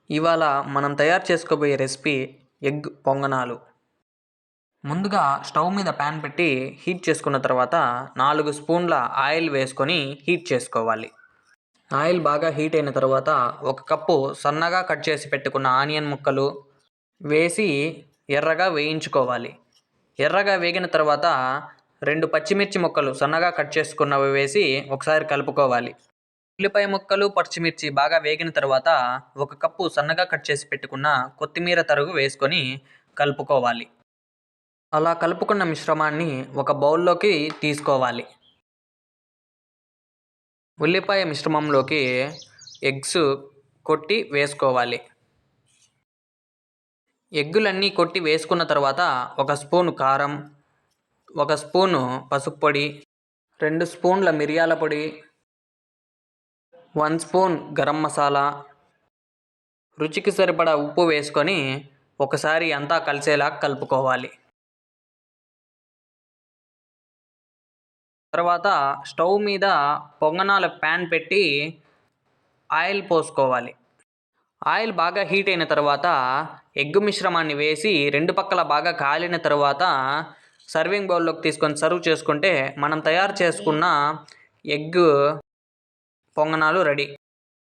ఇవాళ మనం తయారు చేసుకోబోయే రెసిపీ ఎగ్ పొంగనాలు. ముందుగా స్టవ్ మీద ప్యాన్ పెట్టి హీట్ చేసుకున్న తర్వాత 4 స్పూన్ల ఆయిల్ వేసుకొని హీట్ చేసుకోవాలి. ఆయిల్ బాగా హీట్ అయిన తర్వాత 1 కప్పు సన్నగా కట్ చేసి పెట్టుకున్న ఆనియన్ ముక్కలు వేసి ఎర్రగా వేయించుకోవాలి. ఎర్రగా వేగిన తర్వాత 2 పచ్చిమిర్చి ముక్కలు సన్నగా కట్ చేసుకున్నవి వేసి ఒకసారి కలుపుకోవాలి. ఉల్లిపాయ ముక్కలు, పచ్చిమిర్చి బాగా వేగిన తర్వాత 1 కప్పు సన్నగా కట్ చేసి పెట్టుకున్న కొత్తిమీర తరుగు వేసుకొని కలుపుకోవాలి. అలా కలుపుకున్న మిశ్రమాన్ని ఒక బౌల్లోకి తీసుకోవాలి. ఉల్లిపాయ మిశ్రమంలోకి ఎగ్స్ కొట్టి వేసుకోవాలి. ఎగ్గులన్నీ కొట్టి వేసుకున్న తర్వాత 1 స్పూను కారం, 1 స్పూను పసుపు పొడి, 2 స్పూన్ల మిరియాల పొడి, 1 స్పూన్ గరం మసాలా, రుచికి సరిపడా ఉప్పు వేసుకొని ఒకసారి అంతా కలిసేలా కలుపుకోవాలి. తర్వాత స్టవ్ మీద పొంగనాల ప్యాన్ పెట్టి ఆయిల్ పోసుకోవాలి. ఆయిల్ బాగా హీట్ అయిన తర్వాత ఎగ్ మిశ్రమాన్ని వేసి 2 పక్కల బాగా కాలిన తర్వాత సర్వింగ్ బౌల్లోకి తీసుకొని సర్వ్ చేసుకుంటే మనం తయారు చేసుకున్న ఎగ్ పొంగనాలు రెడీ.